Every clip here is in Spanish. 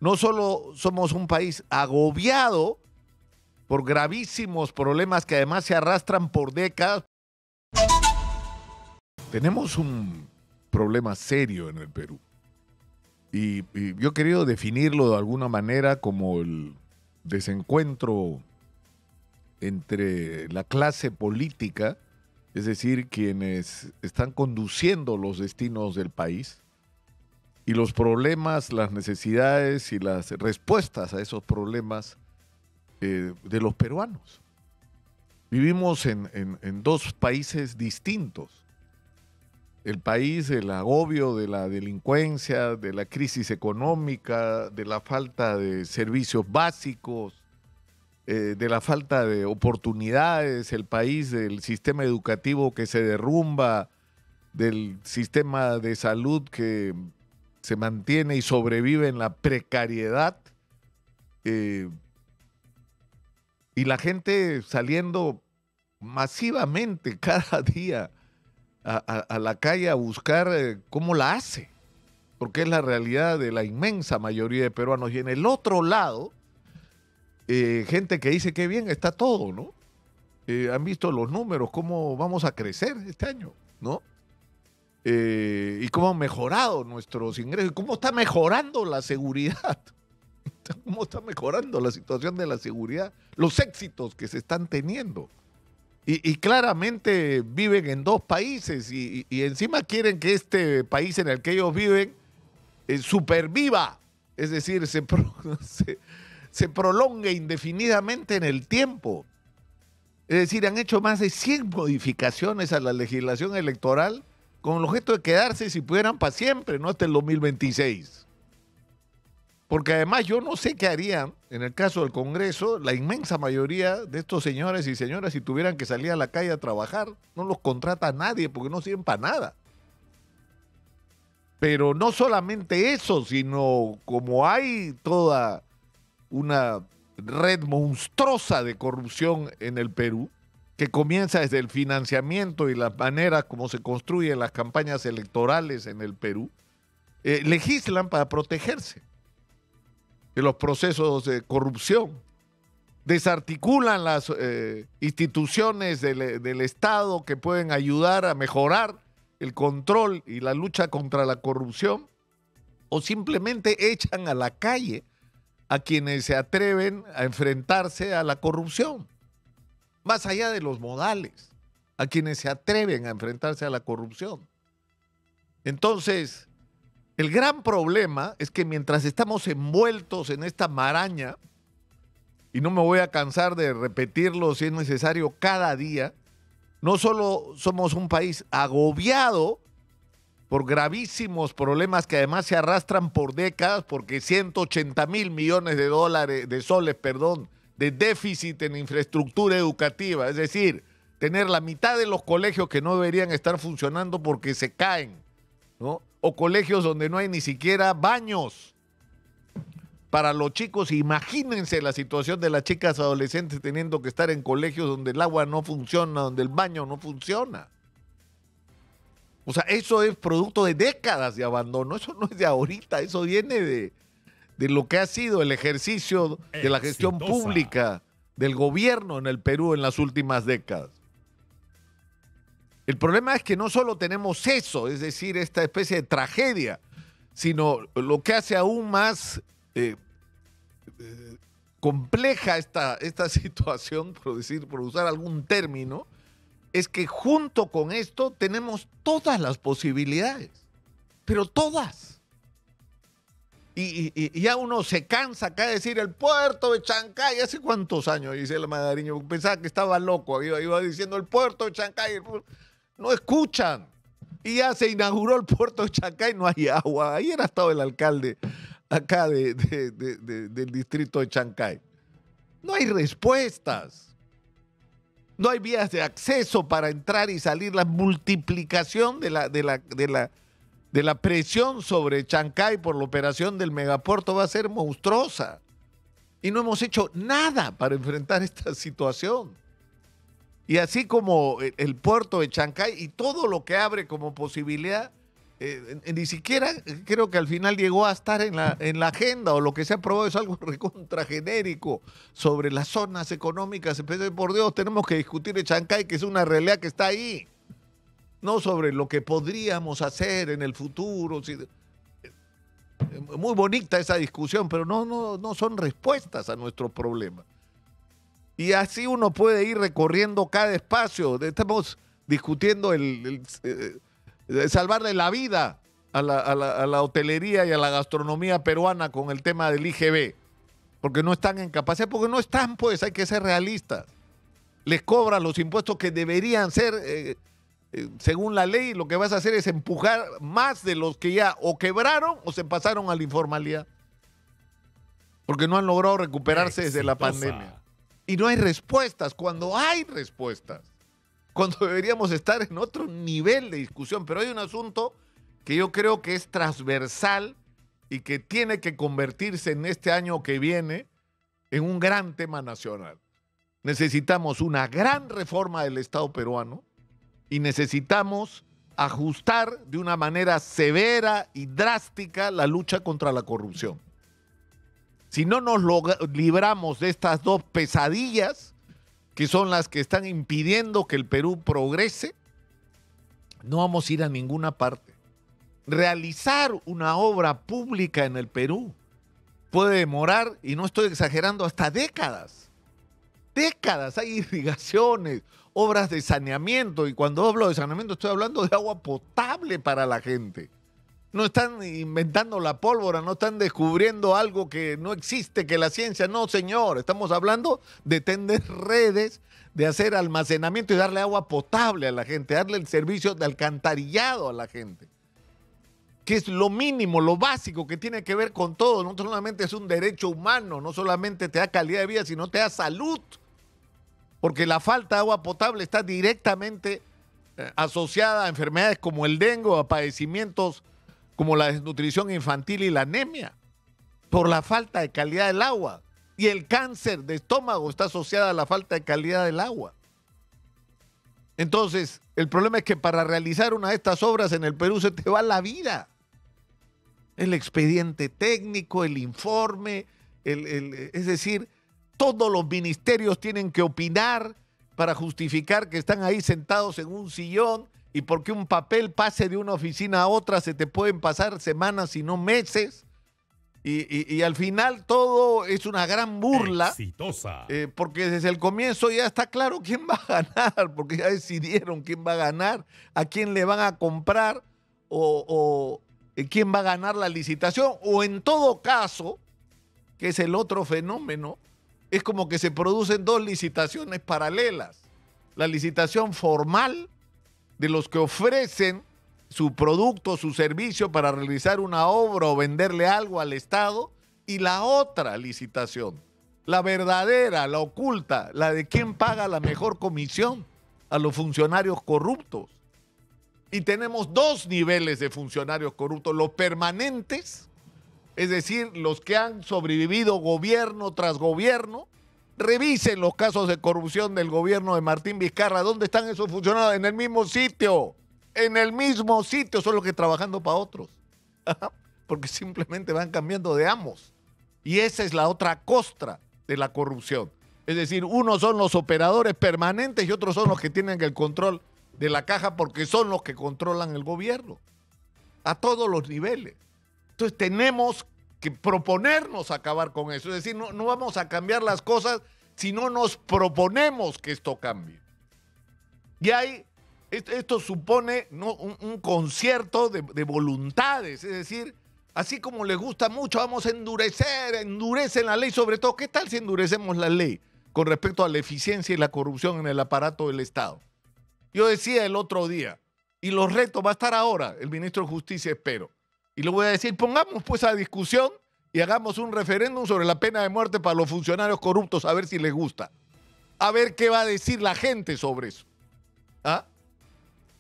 no solo somos un país agobiado por gravísimos problemas que además se arrastran por décadas, tenemos un problema serio en el Perú. Y yo he querido definirlo de alguna manera como el desencuentro entre la clase política, es decir, quienes están conduciendo los destinos del país, y los problemas, las necesidades y las respuestas a esos problemas de los peruanos. Vivimos en dos países distintos. El país del agobio, de la delincuencia, de la crisis económica, de la falta de servicios básicos, de la falta de oportunidades, el país del sistema educativo que se derrumba, del sistema de salud que se mantiene y sobrevive en la precariedad, y la gente saliendo masivamente cada día a la calle a buscar cómo la hace, porque es la realidad de la inmensa mayoría de peruanos. Y en el otro lado, gente que dice que bien está todo, ¿no? Han visto los números, cómo vamos a crecer este año, ¿no? Y cómo han mejorado nuestros ingresos, y cómo está mejorando la seguridad, cómo está mejorando la situación de la seguridad, los éxitos que se están teniendo. Y claramente viven en dos países y encima quieren que este país en el que ellos viven superviva, es decir, se prolongue indefinidamente en el tiempo. Es decir, han hecho más de 100 modificaciones a la legislación electoral con el objeto de quedarse, si pudieran, para siempre, no hasta el 2026. Porque además yo no sé qué harían, en el caso del Congreso, la inmensa mayoría de estos señores y señoras si tuvieran que salir a la calle a trabajar. No los contrata nadie porque no sirven para nada. Pero no solamente eso, sino como hay toda una red monstruosa de corrupción en el Perú, que comienza desde el financiamiento y la manera como se construyen las campañas electorales en el Perú, legislan para protegerse de los procesos de corrupción, desarticulan las instituciones del Estado que pueden ayudar a mejorar el control y la lucha contra la corrupción, o simplemente echan a la calle a quienes se atreven a enfrentarse a la corrupción, más allá de los modales, a quienes se atreven a enfrentarse a la corrupción. Entonces, el gran problema es que mientras estamos envueltos en esta maraña, y no me voy a cansar de repetirlo si es necesario cada día, no solo somos un país agobiado por gravísimos problemas que además se arrastran por décadas, porque 180.000 millones de soles, de déficit en infraestructura educativa, es decir, tener la mitad de los colegios que no deberían estar funcionando porque se caen, ¿no? O colegios donde no hay ni siquiera baños para los chicos. Imagínense la situación de las chicas adolescentes teniendo que estar en colegios donde el agua no funciona, donde el baño no funciona. O sea, eso es producto de décadas de abandono, eso no es de ahorita, eso viene de lo que ha sido el ejercicio de la gestión pública del gobierno en el Perú en las últimas décadas. El problema es que no solo tenemos eso, es decir, esta especie de tragedia, sino lo que hace aún más compleja esta situación, por usar algún término, es que junto con esto tenemos todas las posibilidades, pero todas. Y ya uno se cansa acá de decir el puerto de Chancay. ¿Hace cuántos años, Gisela Madariño? Pensaba que estaba loco, iba diciendo el puerto de Chancay. No escuchan. Y ya se inauguró el puerto de Chancay, no hay agua. Ayer ha estado el alcalde acá del distrito de Chancay. No hay respuestas. No hay vías de acceso para entrar y salir. La multiplicación de la presión sobre Chancay por la operación del megapuerto va a ser monstruosa. Y no hemos hecho nada para enfrentar esta situación. Y así como el puerto de Chancay y todo lo que abre como posibilidad, ni siquiera creo que al final llegó a estar en la agenda, o lo que se ha aprobado es algo recontra genérico sobre las zonas económicas. Por Dios, tenemos que discutir en Chancay, que es una realidad que está ahí, no sobre lo que podríamos hacer en el futuro. Muy bonita esa discusión, pero no son respuestas a nuestros problemas. Y así uno puede ir recorriendo cada espacio. Estamos discutiendo salvarle la vida a la hotelería y a la gastronomía peruana con el tema del IGB, porque no están en capacidad, porque no están, pues hay que ser realistas. Les cobran los impuestos que deberían ser según la ley. Lo que vas a hacer es empujar más de los que ya o quebraron o se pasaron a la informalidad, porque no han logrado recuperarse desde la pandemia. Y no hay respuestas cuando hay respuestas, cuando deberíamos estar en otro nivel de discusión. Pero hay un asunto que yo creo que es transversal y que tiene que convertirse en este año que viene en un gran tema nacional. Necesitamos una gran reforma del Estado peruano y necesitamos ajustar de una manera severa y drástica la lucha contra la corrupción. Si no nos libramos de estas dos pesadillas, que son las que están impidiendo que el Perú progrese, no vamos a ir a ninguna parte. Realizar una obra pública en el Perú puede demorar, y no estoy exagerando, hasta décadas. Décadas. Hay irrigaciones, obras de saneamiento, y cuando hablo de saneamiento estoy hablando de agua potable para la gente. No están inventando la pólvora, no están descubriendo algo que no existe, que la ciencia, no, señor. Estamos hablando de tender redes, de hacer almacenamiento y darle agua potable a la gente, darle el servicio de alcantarillado a la gente, que es lo mínimo, lo básico que tiene que ver con todo. No solamente es un derecho humano, no solamente te da calidad de vida, sino te da salud, porque la falta de agua potable está directamente asociada a enfermedades como el dengue, a padecimientos como la desnutrición infantil y la anemia, por la falta de calidad del agua. Y el cáncer de estómago está asociado a la falta de calidad del agua. Entonces, el problema es que para realizar una de estas obras en el Perú se te va la vida. El expediente técnico, el informe, es decir, todos los ministerios tienen que opinar para justificar que están ahí sentados en un sillón. Y porque un papel pase de una oficina a otra se te pueden pasar semanas y no meses. Y al final todo es una gran burla. Exitosa. Porque desde el comienzo ya está claro quién va a ganar, porque ya decidieron quién va a ganar, a quién le van a comprar o quién va a ganar la licitación. O en todo caso, que es el otro fenómeno, es como que se producen dos licitaciones paralelas. La licitación formal de los que ofrecen su producto, su servicio para realizar una obra o venderle algo al Estado, y la otra licitación, la verdadera, la oculta, la de quién paga la mejor comisión a los funcionarios corruptos. Y tenemos dos niveles de funcionarios corruptos: los permanentes, es decir, los que han sobrevivido gobierno tras gobierno. Revisen los casos de corrupción del gobierno de Martín Vizcarra. ¿Dónde están esos funcionarios? En el mismo sitio. En el mismo sitio, solo que trabajando para otros. Porque simplemente van cambiando de amos. Y esa es la otra costra de la corrupción. Es decir, unos son los operadores permanentes y otros son los que tienen el control de la caja, porque son los que controlan el gobierno. A todos los niveles. Entonces tenemos que proponernos acabar con eso. Es decir, no vamos a cambiar las cosas si no nos proponemos que esto cambie. Y esto supone, ¿no?, un concierto de voluntades. Es decir, así como les gusta mucho, vamos a endurecen la ley. Sobre todo, ¿qué tal si endurecemos la ley con respecto a la eficiencia y la corrupción en el aparato del Estado? Yo decía el otro día, y los retos va a estar ahora el ministro de Justicia, espero. Y le voy a decir, pongamos pues a discusión y hagamos un referéndum sobre la pena de muerte para los funcionarios corruptos, a ver si les gusta. A ver qué va a decir la gente sobre eso. ¿Ah?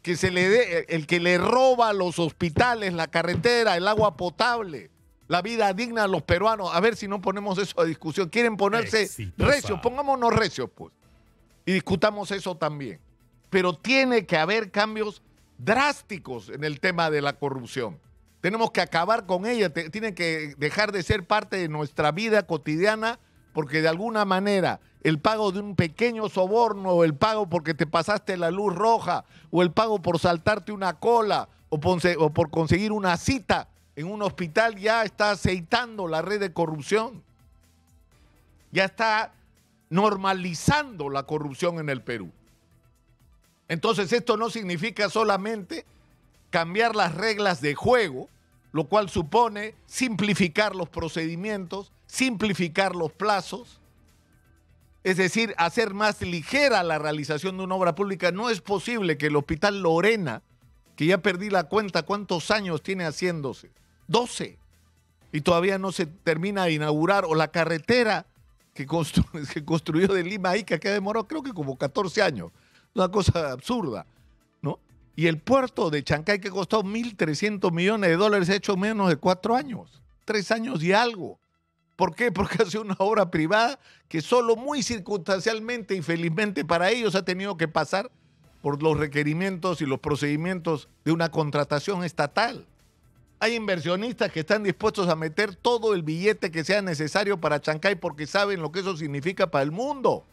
Que se le dé, el que le roba a los hospitales, la carretera, el agua potable, la vida digna a los peruanos. A ver si no ponemos eso a discusión. ¿Quieren ponerse recios? Pongámonos recios, pues. Y discutamos eso también. Pero tiene que haber cambios drásticos en el tema de la corrupción. Tenemos que acabar con ella, tiene que dejar de ser parte de nuestra vida cotidiana, porque de alguna manera el pago de un pequeño soborno, o el pago porque te pasaste la luz roja, o el pago por saltarte una cola, o por conseguir una cita en un hospital, ya está aceitando la red de corrupción. Ya está normalizando la corrupción en el Perú. Entonces esto no significa solamente cambiar las reglas de juego, lo cual supone simplificar los procedimientos, simplificar los plazos, es decir, hacer más ligera la realización de una obra pública. No es posible que el Hospital Lorena, que ya perdí la cuenta cuántos años tiene haciéndose, 12, y todavía no se termina de inaugurar, o la carretera que construyó de Lima a Ica, que demoró creo que como 14 años, una cosa absurda, ¿no? Y el puerto de Chancay, que costó $1.300 millones, hecho menos de 4 años, 3 años y algo. ¿Por qué? Porque ha sido una obra privada que solo muy circunstancialmente y felizmente para ellos ha tenido que pasar por los requerimientos y los procedimientos de una contratación estatal. Hay inversionistas que están dispuestos a meter todo el billete que sea necesario para Chancay porque saben lo que eso significa para el mundo,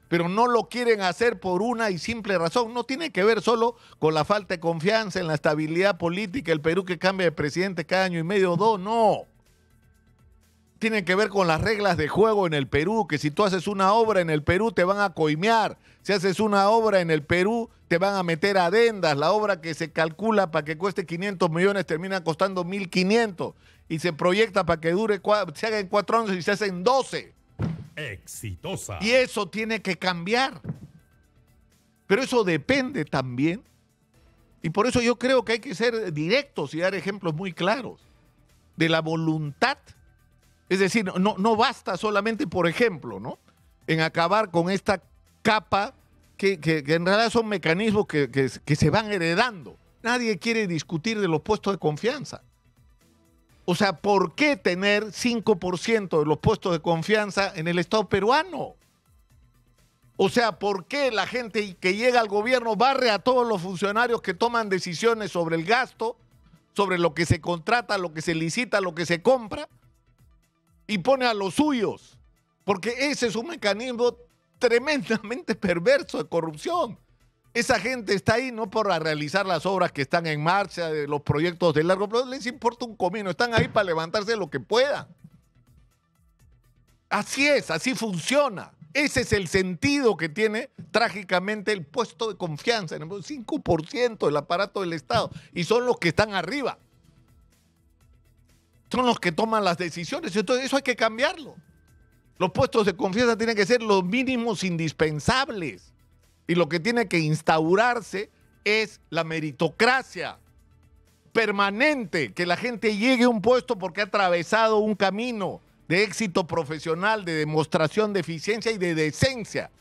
pero no lo quieren hacer por una y simple razón. No tiene que ver solo con la falta de confianza en la estabilidad política, el Perú que cambia de presidente cada año y medio o 2, no. Tiene que ver con las reglas de juego en el Perú, que si tú haces una obra en el Perú te van a coimear, si haces una obra en el Perú te van a meter adendas, la obra que se calcula para que cueste 500 millones termina costando 1.500 y se proyecta para que se haga en 4 años y se hace en 12. Exitosa. Y eso tiene que cambiar. Pero eso depende también, y por eso yo creo que hay que ser directos y dar ejemplos muy claros de la voluntad. Es decir, no basta solamente, por ejemplo, ¿no?, en acabar con esta capa que en realidad son mecanismos que se van heredando. Nadie quiere discutir de los puestos de confianza. O sea, ¿por qué tener 5% de los puestos de confianza en el Estado peruano? O sea, ¿por qué la gente que llega al gobierno barre a todos los funcionarios que toman decisiones sobre el gasto, sobre lo que se contrata, lo que se licita, lo que se compra, y pone a los suyos? Porque ese es un mecanismo tremendamente perverso de corrupción. Esa gente está ahí no por realizar las obras que están en marcha, de los proyectos de largo plazo, les importa un comino, están ahí para levantarse lo que puedan. Así es, así funciona. Ese es el sentido que tiene trágicamente el puesto de confianza, el 5% del aparato del Estado, y son los que están arriba. Son los que toman las decisiones, entonces eso hay que cambiarlo. Los puestos de confianza tienen que ser los mínimos indispensables. Y lo que tiene que instaurarse es la meritocracia permanente, que la gente llegue a un puesto porque ha atravesado un camino de éxito profesional, de demostración de eficiencia y de decencia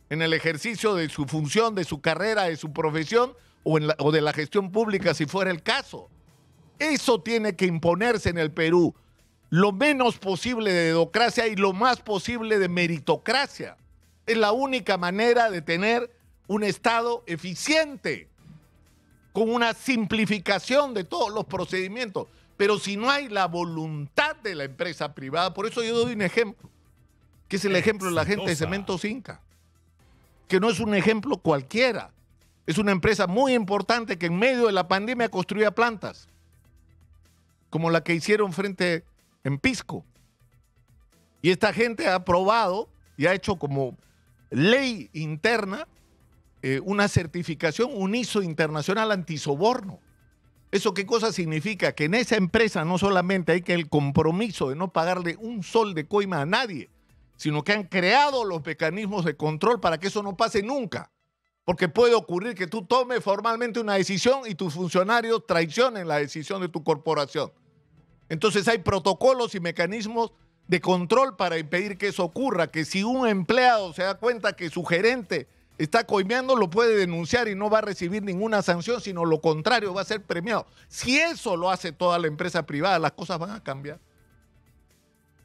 en el ejercicio de su función, de su carrera, de su profesión o de la gestión pública, si fuera el caso. Eso tiene que imponerse en el Perú. Lo menos posible de dedocracia y lo más posible de meritocracia. Es la única manera de tener un Estado eficiente, con una simplificación de todos los procedimientos. Pero si no hay la voluntad de la empresa privada, por eso yo doy un ejemplo, que es el ejemplo de la gente de Cementos Inca, que no es un ejemplo cualquiera. Es una empresa muy importante que en medio de la pandemia construía plantas, como la que hicieron frente en Pisco. Y esta gente ha aprobado y ha hecho como ley interna una certificación, un ISO internacional antisoborno. ¿Eso qué cosa significa? Que en esa empresa no solamente hay que el compromiso de no pagarle un sol de coima a nadie, sino que han creado los mecanismos de control para que eso no pase nunca. Porque puede ocurrir que tú tomes formalmente una decisión y tus funcionarios traicionen la decisión de tu corporación. Entonces hay protocolos y mecanismos de control para impedir que eso ocurra, que si un empleado se da cuenta que su gerente está coimeando, lo puede denunciar y no va a recibir ninguna sanción, sino lo contrario, va a ser premiado. Si eso lo hace toda la empresa privada, las cosas van a cambiar.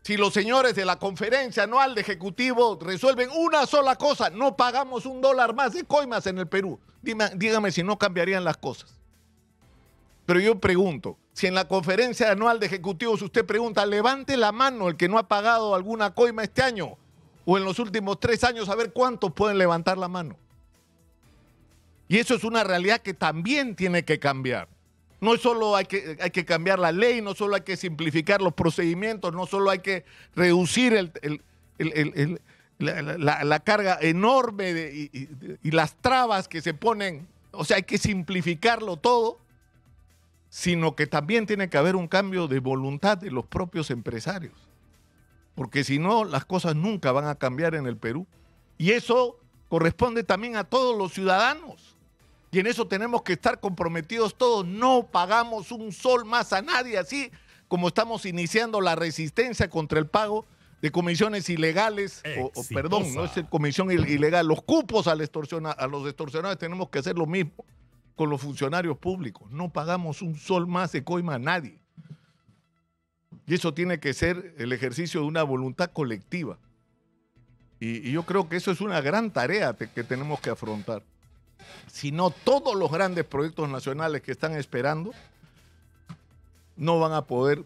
Si los señores de la conferencia anual de ejecutivo resuelven una sola cosa, no pagamos $1 más de coimas en el Perú. Dígame si no cambiarían las cosas. Pero yo pregunto, si en la conferencia anual de ejecutivos usted pregunta, levante la mano el que no ha pagado alguna coima este año o en los últimos 3 años, a ver cuántos pueden levantar la mano. Y eso es una realidad que también tiene que cambiar. No solo hay que cambiar la ley, no solo hay que simplificar los procedimientos, no solo hay que reducir la carga enorme y las trabas que se ponen, o sea, hay que simplificarlo todo, sino que también tiene que haber un cambio de voluntad de los propios empresarios. Porque si no, las cosas nunca van a cambiar en el Perú. Y eso corresponde también a todos los ciudadanos. Y en eso tenemos que estar comprometidos todos. No pagamos un sol más a nadie, así como estamos iniciando la resistencia contra el pago de comisiones ilegales, perdón, no es comisión ilegal, los cupos a los extorsionadores. Tenemos que hacer lo mismo con los funcionarios públicos. No pagamos un sol más de coima a nadie. Y eso tiene que ser el ejercicio de una voluntad colectiva. Y yo creo que eso es una gran tarea que tenemos que afrontar. Si no, todos los grandes proyectos nacionales que están esperando no van a poder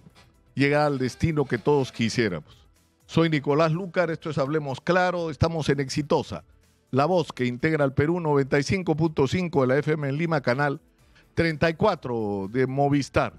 llegar al destino que todos quisiéramos. Soy Nicolás Lúcar, esto es Hablemos Claro, estamos en Exitosa, la voz que integra al Perú, 95.5 de la FM en Lima, canal 34 de Movistar.